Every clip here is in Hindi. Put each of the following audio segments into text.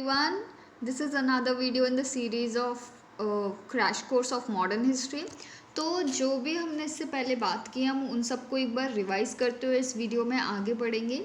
everyone. This is another video in the series of crash course of modern history. तो जो भी हमने इससे पहले बात की हम उन सबको एक बार रिवाइज करते हुए इस वीडियो में आगे बढ़ेंगे,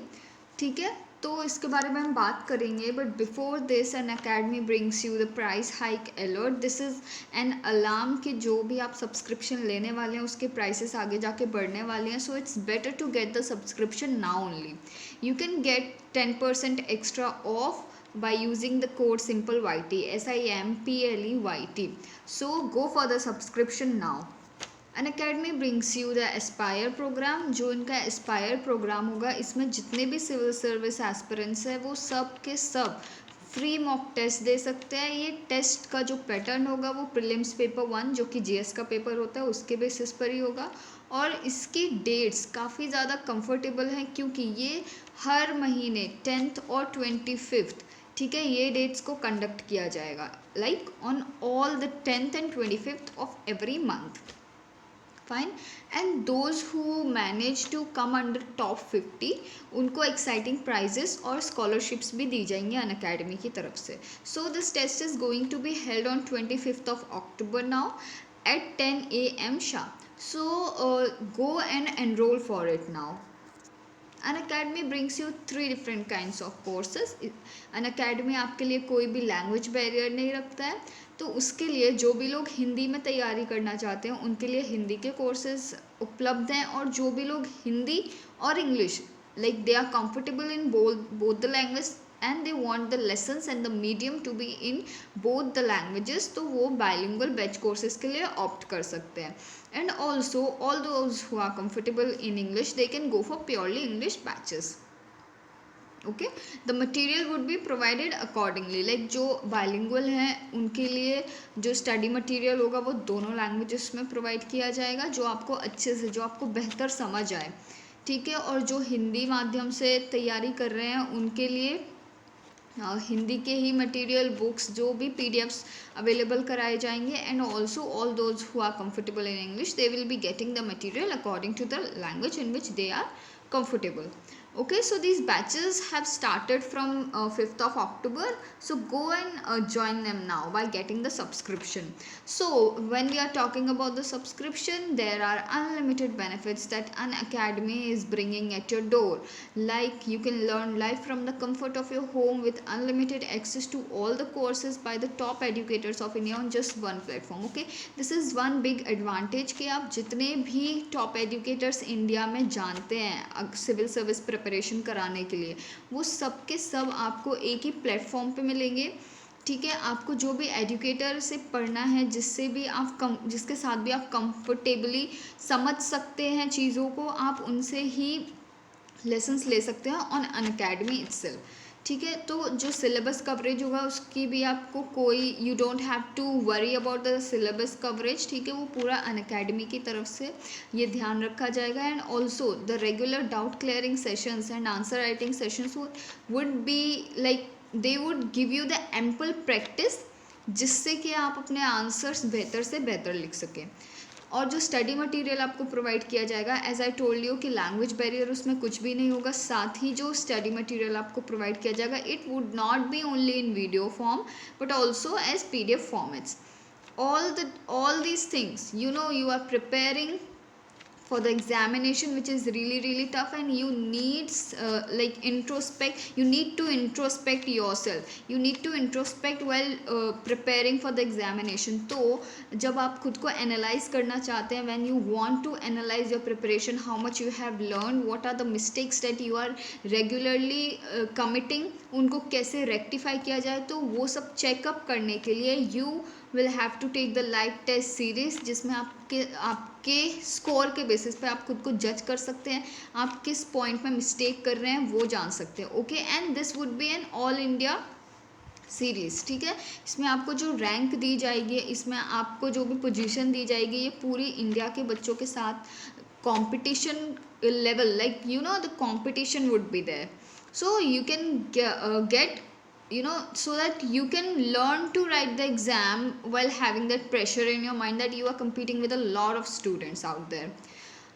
ठीक है। तो इसके बारे में हम बात करेंगे, but before this Unacademy brings you the price hike alert. This is an alarm कि जो भी आप सब्सक्रिप्शन लेने वाले हैं उसके प्राइसेस आगे जाके बढ़ने वाले हैं। So it's better to get the subscription now only. You can get 10% extra off by using the code SIMPLEYT, SIMPLEYT. So go for the subscription now. An Academy brings you the Aspire program. जो इनका Aspire program होगा, इसमें जितने भी सिविल सर्विस एस्पिरेंट्स है वो सब के सब फ्री मॉक टेस्ट दे सकते हैं। ये टेस्ट का जो पैटर्न होगा वो प्रीलिम्स पेपर 1 जो कि जीएस का पेपर होता है उसके बेसिस पर ही होगा, और इसकी डेट्स काफ़ी ज़्यादा कंफर्टेबल हैं क्योंकि ये हर महीने 10th और 25th, ठीक है, ये डेट्स को कंडक्ट किया जाएगा, like on all the 10th and 25th of every month. Fine. And those who manage to come under top 50 उनको एक्साइटिंग प्राइजेस और स्कॉलरशिप्स भी दी जाएंगी अन अकेडमी की तरफ से। So this test is going to be held on 25th of October now at 10 AM sharp. So go and enroll for it now. An Academy brings you 3 different kinds of courses. An Academy आपके लिए कोई भी लैंग्वेज बैरियर नहीं रखता है, तो उसके लिए जो भी लोग हिंदी में तैयारी करना चाहते हैं उनके लिए हिंदी के कोर्सेज उपलब्ध हैं, और जो भी लोग हिंदी और English like they are comfortable in both the language and they want the lessons and the medium to be in both the languages, तो वो bilingual batch courses के लिए opt कर सकते हैं। And also all those who are comfortable in English they can go for purely English batches. Okay, the material would be provided accordingly, like जो बाइलिंगुअल हैं उनके लिए जो स्टडी मटेरियल होगा वो दोनों लैंग्वेजेस में प्रोवाइड किया जाएगा, जो आपको अच्छे से, जो आपको बेहतर समझ आए, ठीक है। और जो हिंदी माध्यम से तैयारी कर रहे हैं उनके लिए हिंदी के ही मटेरियल बुक्स जो भी पीडीएफ्स अवेलेबल कराए जाएंगे। And also all those who are comfortable in English they will be getting the material according to the language in which they are comfortable. Okay, so these batches have started from 5th of October, so go and join them now by getting the subscription. So when we are talking about the subscription, there are unlimited benefits that an academy is bringing at your door, like you can learn live from the comfort of your home with unlimited access to all the courses by the top educators of India on just one platform. Okay, this is one big advantage कि आप जितने भी top educators इंडिया में जानते हैं सिविल सर्विस प्रिपरेशन कराने के लिए, वो सब के सब आपको एक ही प्लेटफॉर्म पे मिलेंगे, ठीक है। आपको जो भी एजुकेटर से पढ़ना है, जिससे भी आप जिसके साथ भी आप कंफर्टेबली समझ सकते हैं चीज़ों को, आप उनसे ही लेसन्स ले सकते हैं ऑन अन अकेडमी इटसेल्फ, ठीक है। तो जो सिलेबस कवरेज होगा उसकी भी आपको कोई you don't have to worry about the syllabus coverage, ठीक है, वो पूरा अन अकेडमी की तरफ से ये ध्यान रखा जाएगा। And also the regular doubt clearing sessions and answer writing sessions would be like they would give you the ample practice, जिससे कि आप अपने आंसर्स बेहतर से बेहतर लिख सकें। और जो स्टडी मटेरियल आपको प्रोवाइड किया जाएगा, एज आई टोल्ड यू कि लैंग्वेज बैरियर उसमें कुछ भी नहीं होगा। साथ ही जो स्टडी मटेरियल आपको प्रोवाइड किया जाएगा it would not be only in video form but also as PDF formats. all these things, you know, you are preparing for the examination which is really tough, and you need you need to introspect yourself, you need to introspect while preparing for the examination. तो जब आप खुद को analyze करना चाहते हैं, when you want to analyze your preparation, how much you have learned, what are the mistakes that you are regularly committing, उनको कैसे rectify किया जाए, तो वो सब चेकअप करने के लिए you will have to take the live test series, जिसमें आपके स्कोर के बेसिस पे आप खुद को जज कर सकते हैं, आप किस पॉइंट में मिस्टेक कर रहे हैं वो जान सकते हैं। Okay, and this would be an all India series, ठीक है। इसमें आपको जो रैंक दी जाएगी, इसमें आपको जो भी पोजीशन दी जाएगी, ये पूरी इंडिया के बच्चों के साथ competition level, like you know the competition would be there, so you can get so that you can learn to write the exam while having that pressure in your mind that you are competing with a lot of students out there.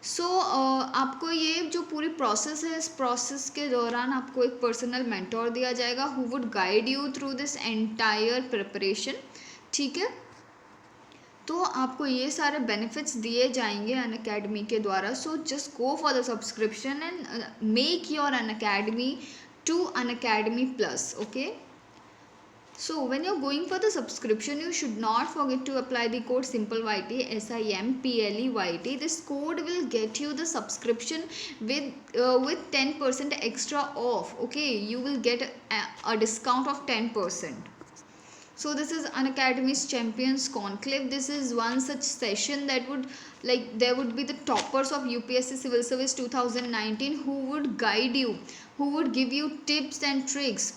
आपको ये जो पूरी प्रोसेस है, इस प्रोसेस के दौरान आपको एक पर्सनल मेंटोर दिया जाएगा who would guide you through this entire preparation. ठीक है, तो आपको ये सारे बेनिफिट्स दिए जाएंगे अनअकैडमी के द्वारा। So just go for the subscription and make your Unacademy to Unacademy plus. Okay, so when you're going for the subscription, you should not forget to apply the code SIMPLEYT, SIMPLEYT. This code will get you the subscription with 10% extra off. Okay, you will get a discount of 10%. So this is Unacademy's Champions Conclave. This is one such session that would, like, there would be the toppers of UPSC Civil Service 2019 who would guide you, who would give you tips and tricks.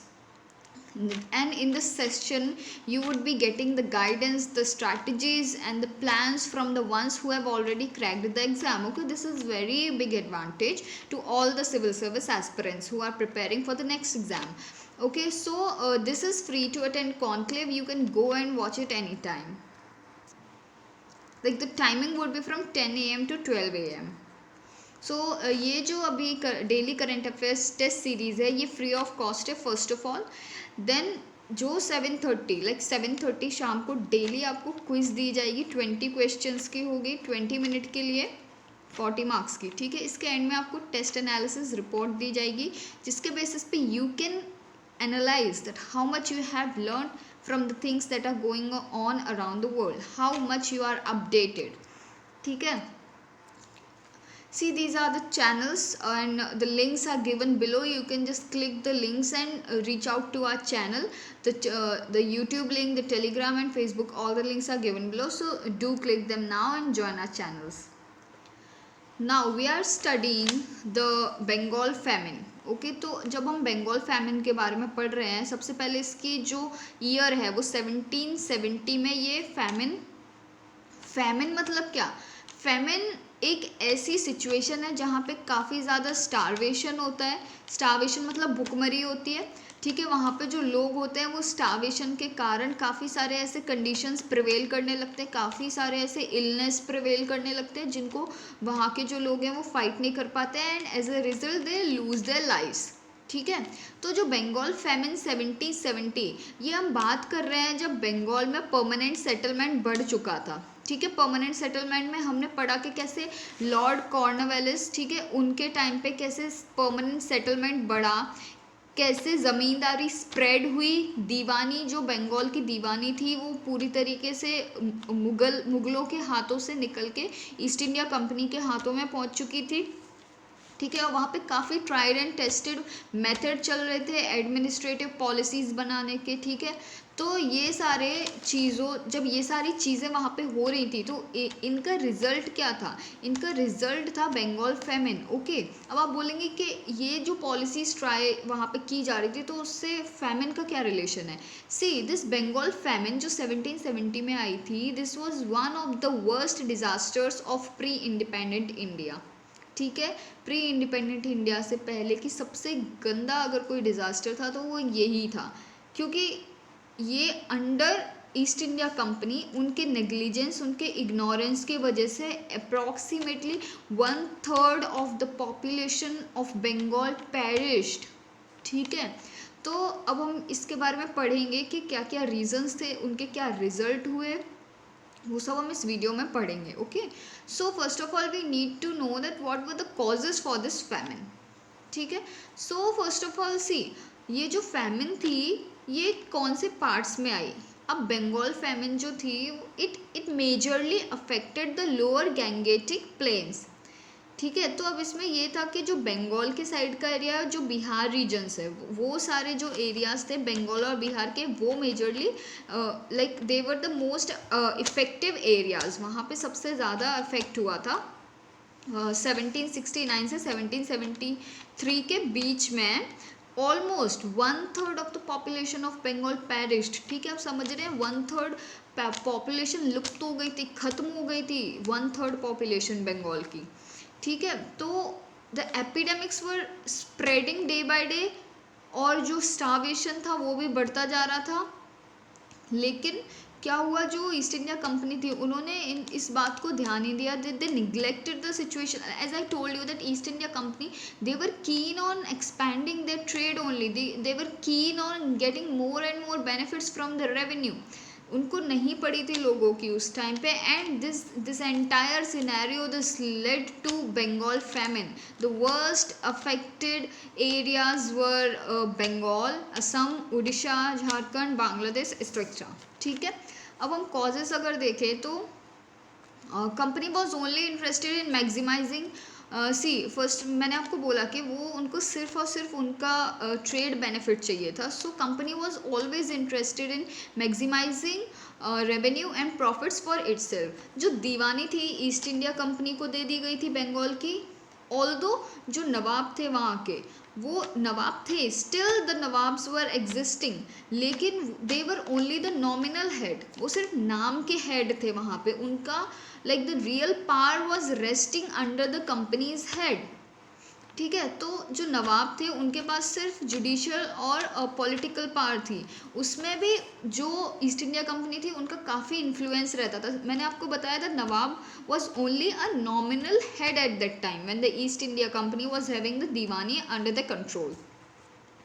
And in this session you would be getting the guidance, the strategies and the plans from the ones who have already cracked the exam. Okay, this is very big advantage to all the civil service aspirants who are preparing for the next exam. Okay, so this is free to attend conclave. You can go and watch it anytime. Like the timing would be from 10 AM to 12 AM. ये जो अभी daily current affairs test series है, ये फ्री ऑफ कॉस्ट है फर्स्ट ऑफ ऑल। देन जो 7:30 लाइक 7:30 शाम को डेली आपको क्विज़ दी जाएगी, 20 क्वेश्चंस की होगी, 20 मिनट के लिए, 40 मार्क्स की। ठीक है, इसके एंड में आपको टेस्ट एनालिसिस रिपोर्ट दी जाएगी, जिसके बेसिस पे you can analyse that how much you have learn from the things that are going on around the world, how much you are updated. ठीक है, see these are the channels and the links are given below. You can just click the links and reach out to our channel. The YouTube link, the Telegram and Facebook, all the links are given below, so do click them now and join our channels. Now we are studying the Bengal famine. Okay, तो जब हम बंगाल फैमिन के बारे में पढ़ रहे हैं, सबसे पहले इसकी जो ईयर है वो 1770 में ये फैमिन मतलब क्या? फैमिन एक ऐसी सिचुएशन है जहाँ पे काफ़ी ज़्यादा स्टारवेशन होता है। स्टारवेशन मतलब भुखमरी होती है। ठीक है, वहाँ पे जो लोग होते हैं वो स्टारवेशन के कारण काफ़ी सारे ऐसे कंडीशंस प्रिवेल करने लगते हैं, काफ़ी सारे ऐसे इलनेस प्रिवेल करने लगते हैं जिनको वहाँ के जो लोग हैं वो फाइट नहीं कर पाते हैं and as a result they lose their lives. ठीक है, तो जो बंगाल फैमिन 1770, ये हम बात कर रहे हैं जब बंगाल में परमानेंट सेटलमेंट बढ़ चुका था। ठीक है, परमानेंट सेटलमेंट में हमने पढ़ा कि कैसे लॉर्ड कॉर्नवालिस, ठीक है, उनके टाइम पे कैसे परमानेंट सेटलमेंट बढ़ा, कैसे ज़मींदारी स्प्रेड हुई, दीवानी जो बंगाल की दीवानी थी वो पूरी तरीके से मुगलों के हाथों से निकल के ईस्ट इंडिया कंपनी के हाथों में पहुंच चुकी थी। ठीक है, और वहाँ पे काफ़ी ट्राइड एंड टेस्टेड मेथड चल रहे थे एडमिनिस्ट्रेटिव पॉलिसीज़ बनाने के। ठीक है, तो ये जब ये सारी चीज़ें वहाँ पे हो रही थी तो इनका रिज़ल्ट क्या था? इनका रिज़ल्ट था बंगाल फैमिन। ओके, अब आप बोलेंगे कि ये जो पॉलिसीज़ ट्राई वहाँ पे की जा रही थी तो उससे फैमिन का क्या रिलेशन है? सी दिस बंगाल फैमिन जो 1770 में आई थी, this was one of the worst disasters of pre independent India. ठीक है, प्री इंडिपेंडेंट इंडिया से पहले की सबसे गंदा अगर कोई डिज़ास्टर था तो वो यही था, क्योंकि ये अंडर ईस्ट इंडिया कंपनी उनके नेग्लिजेंस, उनके इग्नोरेंस की वजह से approximately 1/3 of the population of Bengal perished. ठीक है, तो अब हम इसके बारे में पढ़ेंगे कि क्या क्या रीजंस थे, उनके क्या रिजल्ट हुए, वो सब हम इस वीडियो में पढ़ेंगे। Okay, so first of all we need to know that what were the causes for this famine. ठीक है, so first of all see, ये जो फैमिन थी ये कौन से पार्ट्स में आई? अब बंगाल फैमिन जो थी it majorly affected the lower Gangetic plains. ठीक है, तो अब इसमें ये था कि जो बंगाल के साइड का एरिया, जो बिहार रीजन्स है, वो सारे जो एरियाज थे बंगाल और बिहार के, वो majorly like they were the most effective areas, वहाँ पे सबसे ज़्यादा अफेक्ट हुआ था। 1769 से 1773 के बीच में almost 1/3 of the population of Bengal perished. ठीक है, आप समझ रहे हैं, 1/3 पॉपुलेशन लुप्त हो गई थी, खत्म हो गई थी 1/3 पॉपुलेशन बंगाल की। ठीक है, तो the epidemics were spreading day by day और जो स्टार्वेशन था वो भी बढ़ता जा रहा था। लेकिन क्या हुआ, जो ईस्ट इंडिया कंपनी थी उन्होंने इस बात को ध्यान नहीं दिया, they neglected the situation. As I told you that East India Company, they were keen on expanding their trade only, they were keen on getting more and more benefits from the revenue. उनको नहीं पड़ी थी लोगों की उस टाइम पे. And this entire scenario, this led to Bengal famine. The worst affected areas were Bengal, Assam, Orissa, Jharkhand, Bangladesh, etcetera. ठीक है. अब हम कॉजेस अगर देखें तो company was only interested in maximising. See first मैंने आपको बोला कि वो उनको सिर्फ और सिर्फ उनका ट्रेड बेनिफिट चाहिए था. So company was always interested in maximising revenue and profits for itself. जो दीवानी थी ईस्ट इंडिया कंपनी को दे दी गई थी बंगाल की. ऑल्दो जो नवाब थे वहाँ के, वो नवाब थे, still the nawabs were existing, लेकिन they were only the nominal head. वो सिर्फ नाम के हेड थे वहाँ पे. उनका like the real power was resting under the company's head. ठीक है. तो जो नवाब थे उनके पास सिर्फ जुडिशियल और पॉलिटिकल पावर थी. उसमें भी जो ईस्ट इंडिया कंपनी थी उनका काफ़ी इन्फ्लुएंस रहता था. मैंने आपको बताया था nawab was only a nominal head at that time when the East India Company was having the diwani under the control.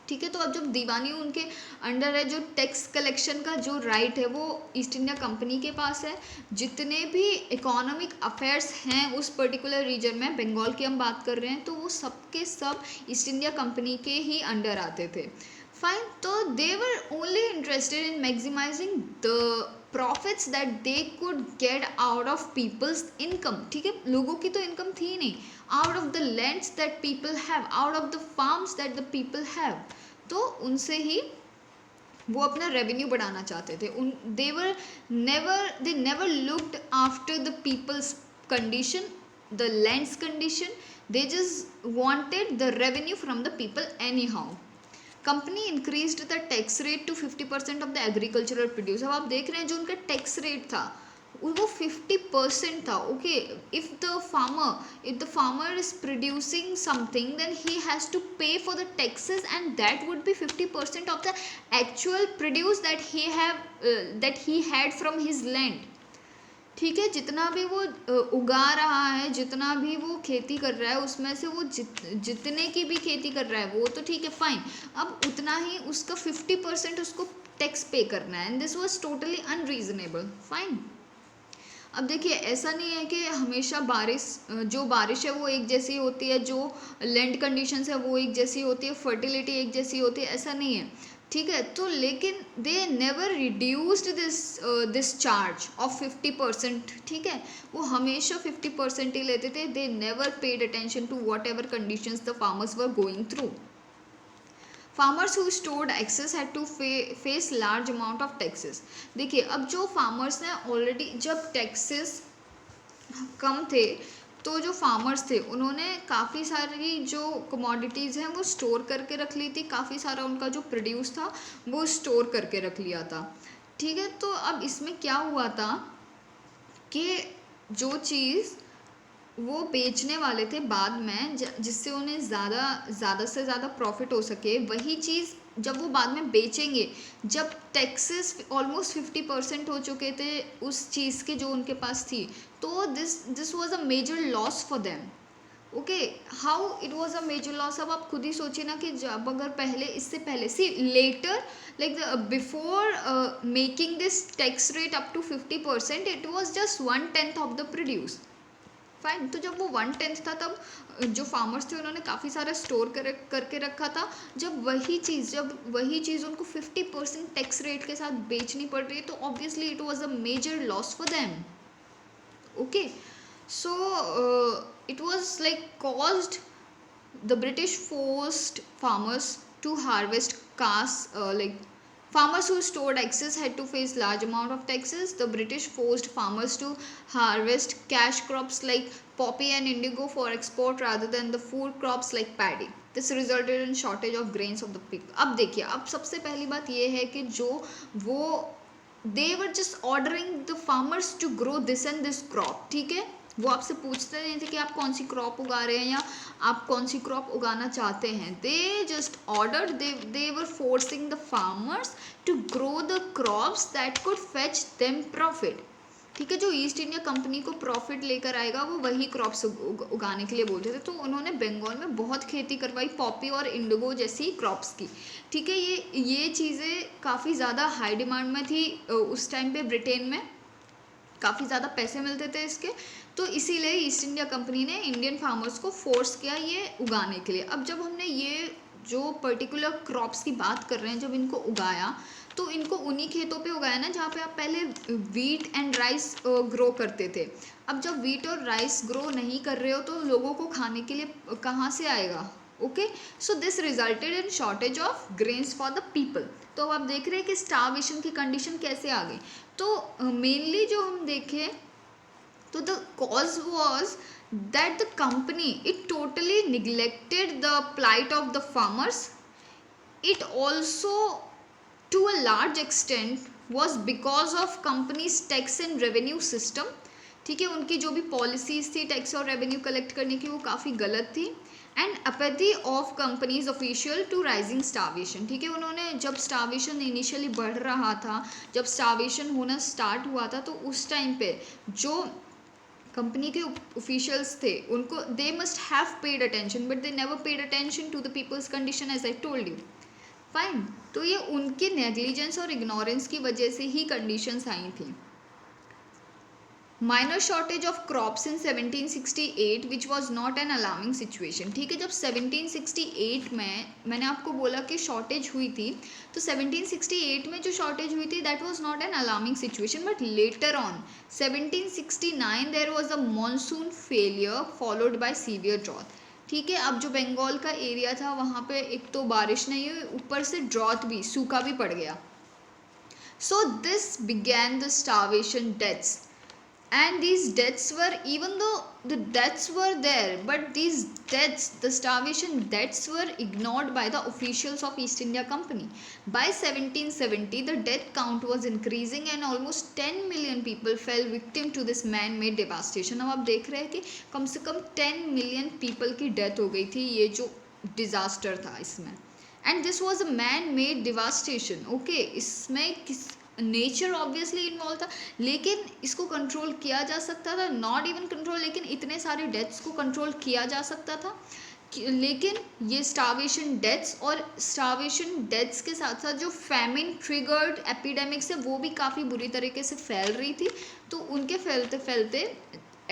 ठीक है. तो अब जब दीवानी उनके अंडर है, जो टैक्स कलेक्शन का जो राइट है वो ईस्ट इंडिया कंपनी के पास है. जितने भी इकोनॉमिक अफेयर्स हैं उस पर्टिकुलर रीजन में, बंगाल की हम बात कर रहे हैं, तो वो सब के सब ईस्ट इंडिया कंपनी के ही अंडर आते थे. फाइन. तो they were only interested in maximizing the profits that they could get out of people's income. ठीक है. लोगों की तो इनकम थी नहीं. Out of the lands that people have, out of the farms that the people have. तो उनसे ही वो अपना रेवेन्यू बढ़ाना चाहते थे. They never looked after the people's condition, the land's condition. They just wanted the revenue from the people any how. Company increased the tax rate to 50% of the agricultural produce. अब आप देख रहे हैं जो उनका टैक्स रेट था वो 50% था. Okay. If the farmer is producing something then he has to pay for the taxes and that would be 50% of the actual produce that he had from his land. ठीक है. जितना भी वो उगा रहा है, जितना भी वो खेती कर रहा है, उसमें से वो जितने की भी खेती कर रहा है वो तो ठीक है, फाइन. अब उतना ही उसका 50% उसको टैक्स पे करना है. And this was totally unreasonable. Fine. अब देखिए, ऐसा नहीं है कि हमेशा जो बारिश है वो एक जैसी होती है, जो लैंड कंडीशंस है वो एक जैसी होती है, फर्टिलिटी एक जैसी होती है, ऐसा नहीं है. ठीक है. तो लेकिन they never reduced this charge of 50%. ठीक है. वो हमेशा 50% ही लेते थे. They never paid attention to whatever conditions the farmers were going through. Farmers who stored excess had to face large amount of taxes. देखिए, अब जो फार्मर्स ने ऑलरेडी, जब टैक्सेस कम थे तो जो फार्मर्स थे उन्होंने काफ़ी सारी जो कमोडिटीज़ हैं वो स्टोर करके रख ली थी. काफ़ी सारा उनका जो प्रोड्यूस था वो स्टोर करके रख लिया था. ठीक है. तो अब इसमें क्या हुआ था कि जो चीज़ वो बेचने वाले थे बाद में, जिससे उन्हें ज़्यादा से ज़्यादा प्रॉफिट हो सके, वही चीज़ जब वो बाद में बेचेंगे, जब टैक्सेस ऑलमोस्ट 50% हो चुके थे उस चीज़ के जो उनके पास थी, तो this was a major loss for them. Okay. How it was a major loss. अब आप खुद ही सोचिए ना कि जब अगर इससे पहले सी later like before making this tax rate up to 50%, it was just 1/10 of the produce. Fine. तो जब वो 1/10 था तब जो फार्मर्स थे उन्होंने काफ़ी सारा स्टोर करके रखा था. जब वही चीज़ उनको 50% टैक्स रेट के साथ बेचनी पड़ रही है, तो obviously it was a major loss for them. Okay. So it was like caused the British forced farmers to harvest farmers who stored excess had to face large amount of taxes. The British forced farmers to harvest cash crops like poppy and indigo for export rather than the food crops like paddy. This resulted in shortage of grains of the people. अब देखिए, अब सबसे पहली बात ये है कि they were just ordering the farmers to grow this and this crop. ठीक है. वो आपसे पूछते नहीं थे कि आप कौन सी क्रॉप उगा रहे हैं या आप कौन सी क्रॉप उगाना चाहते हैं. They just order, they were forcing the farmers to grow the crops that could fetch them profit. ठीक है, जो ईस्ट इंडिया कंपनी को प्रॉफिट लेकर आएगा वो वही क्रॉप्स उगाने के लिए बोलते थे. तो उन्होंने बंगाल में बहुत खेती करवाई पॉपी और इंडिगो जैसी क्रॉप्स की. ठीक है, ये चीज़ें काफ़ी ज़्यादा हाई डिमांड में थी उस टाइम पे. ब्रिटेन में काफ़ी ज़्यादा पैसे मिलते थे इसके, तो इसीलिए ईस्ट इंडिया कंपनी ने इंडियन फार्मर्स को फोर्स किया ये उगाने के लिए. अब जब हमने ये जो पर्टिकुलर क्रॉप्स की बात कर रहे हैं, जब इनको उगाया तो इनको उन्हीं खेतों पे उगाया ना जहाँ पे आप पहले वीट एंड राइस ग्रो करते थे. अब जब वीट और राइस ग्रो नहीं कर रहे हो तो लोगों को खाने के लिए कहाँ से आएगा. Okay, so this resulted in shortage of grains for the people. तो अब आप देख रहे हैं कि स्टारवेशन की कंडीशन कैसे आ गई. तो मेनली जो हम देखें तो the cause was that the company it totally neglected the plight of the farmers. It also to a large extent was because of company's tax and revenue system. ठीक है, उनकी जो भी पॉलिसीज थी टैक्स और रेवेन्यू कलेक्ट करने की वो काफ़ी गलत थी. And apathy of companies official to rising starvation. ठीक है, उन्होंने जब स्टारवेशन इनिशियली बढ़ रहा था, जब स्टारवेशन होना स्टार्ट हुआ था, तो उस टाइम पे जो कंपनी के ऑफिशियल्स थे उनको they must have paid attention but they never paid attention to the people's condition as I told you. Fine, तो ये उनके नेग्लिजेंस और इग्नोरेंस की वजह से ही कंडीशंस आई थी. Minor shortage of crops in 1768 which was not an alarming situation. ठीक है, जब 1768 में मैंने आपको बोला कि शॉर्टेज हुई थी, तो 1768 में जो शॉर्टेज हुई थी that was not an alarming situation. But later on 1769 there was a monsoon failure followed by severe drought. ठीक है, अब जो बंगाल का एरिया था वहाँ पे एक तो बारिश नहीं हुई, ऊपर से ड्रॉथ भी, सूखा भी पड़ गया. So this began the starvation deaths. And these deaths were, even though the deaths were there, but these deaths, the starvation deaths were ignored by the officials of East India Company. By 1770 the death count was increasing and almost 10 million people fell victim to this man made devastation. अब आप देख रहे हैं कि कम से कम 10 million people की death हो गई थी ये जो disaster था इसमें. And this was a man made devastation. okay, इसमें किस नेचर ऑब्वियसली इन्वॉल्व था, लेकिन इसको कंट्रोल किया जा सकता था. नॉट इवन कंट्रोल, लेकिन इतने सारे डेथ्स को कंट्रोल किया जा सकता था. लेकिन ये स्टारवेशन डेथ्स, और स्टारवेशन डेथ्स के साथ साथ जो फैमिन ट्रिगर्ड एपिडेमिक्स है वो भी काफ़ी बुरी तरीके से फैल रही थी. तो उनके फैलते फैलते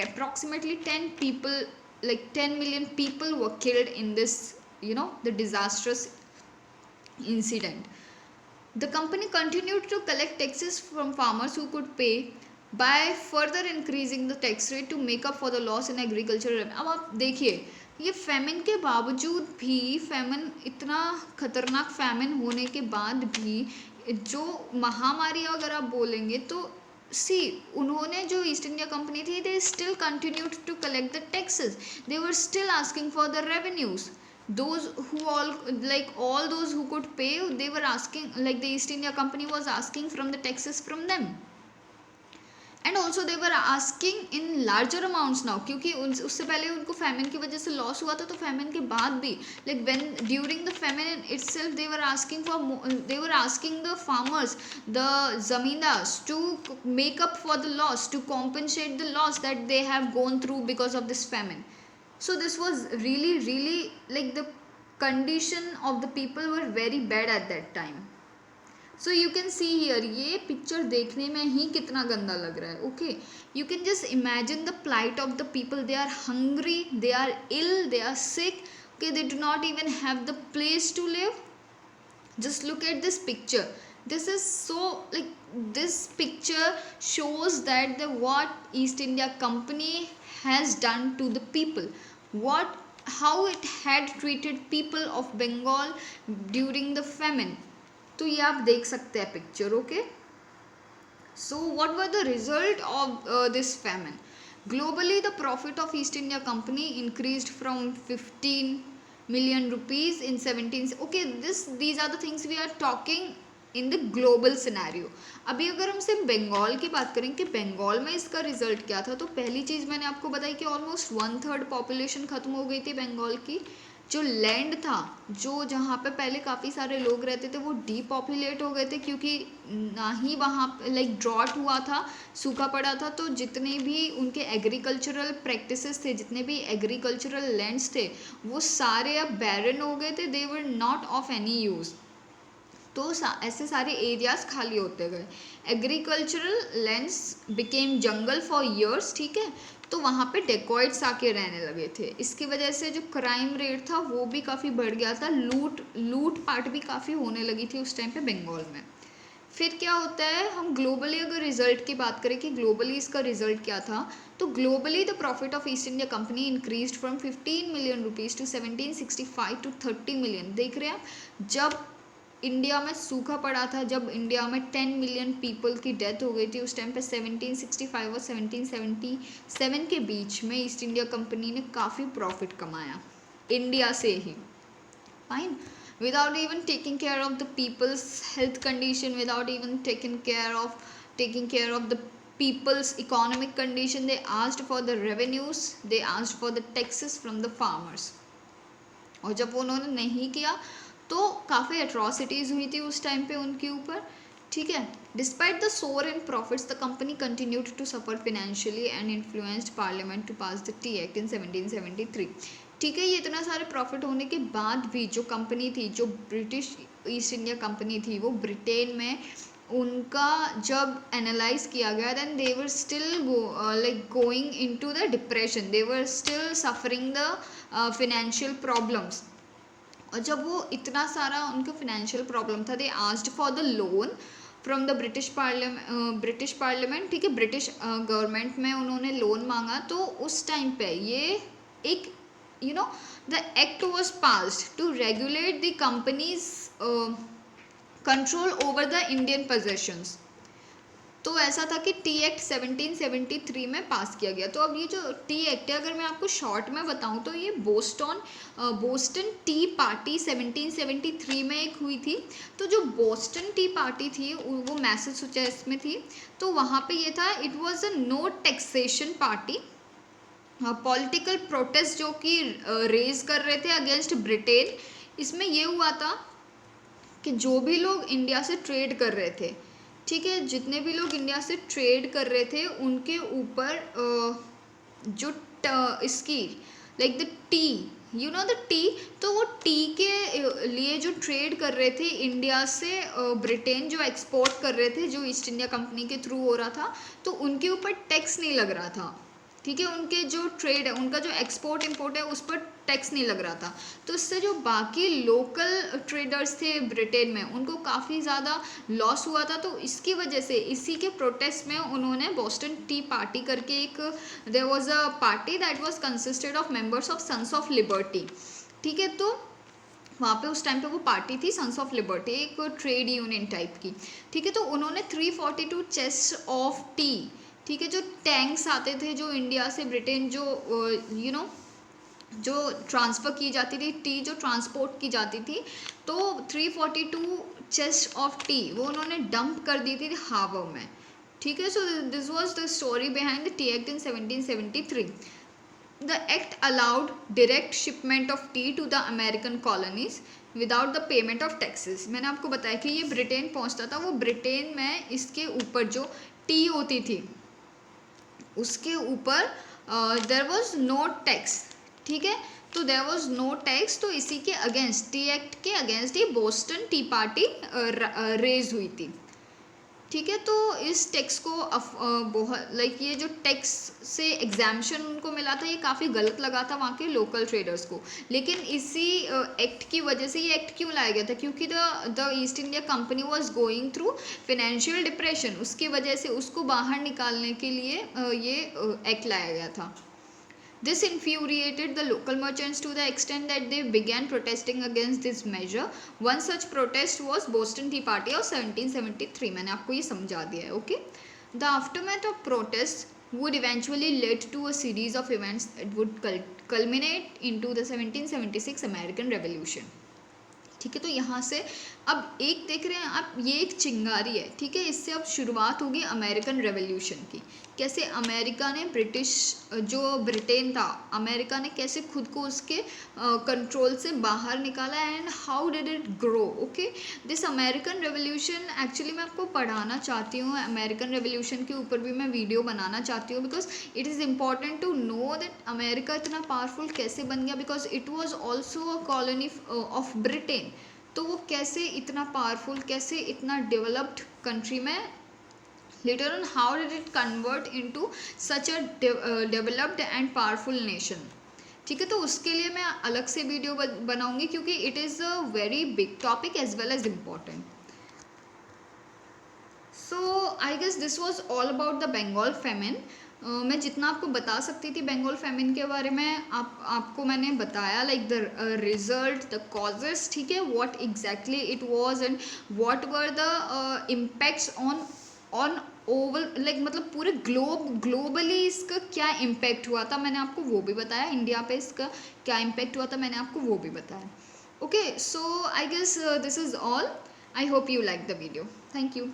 approximately 10 million people were killed in this, the disastrous incident. The company continued to collect taxes from farmers who could pay by further increasing the tax rate to make up for the loss in agricultural revenue. अब आप देखिए, ये फैमिन के बावजूद भी, फैमिन इतना खतरनाक फैमिन होने के बाद भी, जो महामारी अगर आप बोलेंगे तो सी उन्होंने जो ईस्ट इंडिया कंपनी थी, they still continued to collect the taxes. They were still asking for the revenues. Those who all those who could pay, they were asking, like the East India Company was asking from the taxes from them. And also they were asking in larger amounts now, क्योंकि उससे पहले उनको famine की वजह से loss हुआ था, तो famine के बाद भी, like when during the famine itself they were asking the farmers, the zamindars, to make up for the loss, to compensate the loss that they have gone through because of this famine. So this was really like the condition of the people were very bad at that time. So you can see here, ये picture देखने में ही कितना गंदा लग रहा है. Okay, you can just imagine the plight of the people. They are hungry, they are ill, they are sick. Okay, they do not even have the place to live. Just look at this picture. This is so, like, this picture shows that what East India Company has done to the people, how it had treated people of Bengal during the famine. तो ये आप देख सकते हैं picture. Okay, so what were the result of this famine? Globally, the profit of East India Company increased from 15 million rupees in 17. Okay, these are the things we are talking in the global scenario. अभी अगर हम सिर्फ बंगाल की बात करें कि बंगाल में इसका रिजल्ट क्या था, तो पहली चीज़ मैंने आपको बताई कि ऑलमोस्ट 1/3 पॉपुलेशन खत्म हो गई थी बंगाल की। जो लैंड था, जो जहाँ पे पहले काफ़ी सारे लोग रहते थे, वो डीपॉपुलेट हो गए थे, क्योंकि ना ही वहाँ लाइक ड्रॉट हुआ था, सूखा पड़ा था, तो जितने भी उनके एग्रीकल्चरल प्रैक्टिसेस थे, जितने भी एग्रीकल्चरल लैंड्स थे, वो सारे अब बैरन हो गए थे, they were not of any use. तो ऐसे सारे एरियाज खाली होते गए, agricultural lands became jungle for years, ठीक है। तो वहाँ पे डेकॉइट्स आके रहने लगे थे, इसकी वजह से जो क्राइम रेट था वो भी काफ़ी बढ़ गया था, लूट पाट भी काफ़ी होने लगी थी उस टाइम पे बंगाल में। फिर क्या होता है, हम ग्लोबली अगर रिजल्ट की बात करें कि ग्लोबली इसका रिजल्ट क्या था, तो globally the profit of East India Company increased from 15 million rupees to 1765 to 30 million. देख रहे हैं आप, जब इंडिया में सूखा पड़ा था, जब इंडिया में 10 मिलियन पीपल की डेथ हो गई थी, उस टाइम पे 1765 और 1777 के बीच में ईस्ट इंडिया कंपनी ने काफ़ी प्रॉफिट कमाया इंडिया से ही, fine, without even taking care of the people's health condition, without even taking care of the people's economic condition. They asked for the revenues, they asked for the taxes from the farmers, और जब उन्होंने नहीं किया तो काफ़ी एट्रॉसिटीज़ हुई थी उस टाइम पे उनके ऊपर, ठीक है। Despite the soar in profits, the company continued to suffer financially and influenced parliament to pass the Tea Act in 1773, ठीक है। ये इतना सारे प्रॉफिट होने के बाद भी जो कंपनी थी, जो ब्रिटिश ईस्ट इंडिया कंपनी थी, वो ब्रिटेन में उनका जब एनालाइज किया गया, then they were still like going into the depression, they were still suffering the financial problems. और जब वो इतना सारा उनका फिनेंशियल प्रॉब्लम था, they asked for the loan from the British parliament, ठीक है, ब्रिटिश गवर्नमेंट में उन्होंने लोन मांगा। तो उस टाइम पे ये एक the act was passed to regulate the company's control over the Indian possessions. तो ऐसा था कि टी एक्ट 1773 में पास किया गया। तो अब ये जो टी एक्ट है, अगर मैं आपको शॉर्ट में बताऊं तो ये बोस्टन टी पार्टी 1773 में एक हुई थी। तो जो बोस्टन टी पार्टी थी वो मैसाचुसेट्स में थी। तो वहाँ पे ये था, it was a no taxation party, political protest जो कि रेज कर रहे थे अगेंस्ट ब्रिटेन। इसमें ये हुआ था कि जो भी लोग इंडिया से ट्रेड कर रहे थे, ठीक है, जितने भी लोग इंडिया से ट्रेड कर रहे थे उनके ऊपर जो इसकी like the T, the T, तो वो टी के लिए जो ट्रेड कर रहे थे इंडिया से, ब्रिटेन जो एक्सपोर्ट कर रहे थे, जो ईस्ट इंडिया कंपनी के थ्रू हो रहा था, तो उनके ऊपर टैक्स नहीं लग रहा था, ठीक है। उनके जो ट्रेड है, उनका जो एक्सपोर्ट इंपोर्ट है, उस पर टैक्स नहीं लग रहा था। तो इससे जो बाकी लोकल ट्रेडर्स थे ब्रिटेन में, उनको काफ़ी ज़्यादा लॉस हुआ था। तो इसकी वजह से, इसी के प्रोटेस्ट में उन्होंने बोस्टन टी पार्टी करके एक, there was a party that was consisted of members of Sons of Liberty, ठीक है। तो वहाँ पे उस टाइम पे वो पार्टी थी सन्स ऑफ लिबर्टी, एक ट्रेड यूनियन टाइप की, ठीक है। तो उन्होंने 342 चेस्ट ऑफ टी, ठीक है, जो टैंक्स आते थे, जो इंडिया से ब्रिटेन जो जो ट्रांसफ़र की जाती थी, टी जो ट्रांसपोर्ट की जाती थी, तो 342 चेस्ट ऑफ टी वो उन्होंने डंप कर दी थी हार्बर में, ठीक है। So this was the story behind the Tea Act in 1773। The act allowed direct shipment of tea to the American colonies without the payment of taxes. मैंने आपको बताया कि ये ब्रिटेन पहुंचता था, वो ब्रिटेन में इसके ऊपर जो टी होती थी उसके ऊपर देयर वाज नो टैक्स, ठीक है। तो देयर वाज नो टैक्स, तो इसी के अगेंस्ट, टी एक्ट के अगेंस्ट ही बोस्टन टी पार्टी रेज हुई थी, ठीक है। तो इस टैक्स को बहुत लाइक ये जो टैक्स से एग्जाम्पशन उनको मिला था, ये काफ़ी गलत लगा था वहाँ के लोकल ट्रेडर्स को। लेकिन इसी एक्ट की वजह से ये एक्ट क्यों लाया गया था, क्योंकि the East India company was going through financial depression, उसकी वजह से उसको बाहर निकालने के लिए ये एक्ट लाया गया था। This infuriated the local merchants to the extent that they began protesting against this measure. One such protest was Boston Tea Party of 1773. मैंने आपको ये समझा दिया है, okay? The aftermath of protests would eventually lead to a series of events that would culminate into the 1776 American Revolution. ठीक है। तो यहाँ से अब एक देख रहे हैं आप, ये एक चिंगारी है, ठीक है। इससे अब शुरुआत होगी अमेरिकन रेवोल्यूशन की। कैसे अमेरिका ने ब्रिटिश, जो ब्रिटेन था, अमेरिका ने कैसे खुद को उसके कंट्रोल से बाहर निकाला, and how did it grow. Okay, this American revolution actually मैं आपको पढ़ाना चाहती हूँ, अमेरिकन रेवोल्यूशन के ऊपर भी मैं वीडियो बनाना चाहती हूँ, because it is important to know that America इतना पावरफुल कैसे बन गया, because it was also a colony of Britain. तो वो कैसे इतना पावरफुल, कैसे इतना डेवलप्ड कंट्री में, later on how did it convert into such a developed and powerful nation। ठीक है, तो उसके लिए मैं अलग से वीडियो बनाऊंगी, क्योंकि it is a very big topic as well as important. So I guess this was all about the Bengal famine. मैं जितना आपको बता सकती थी बंगाल फेमिन के बारे में, आपको मैंने बताया, like the result, the causes, ठीक है, what exactly it was and what were the impacts on Oval, like मतलब पूरे ग्लोबली इसका क्या इम्पैक्ट हुआ था, मैंने आपको वो भी बताया। इंडिया पे इसका क्या इम्पैक्ट हुआ था, मैंने आपको वो भी बताया। Okay, so I guess this is all. I hope you like the video. Thank you.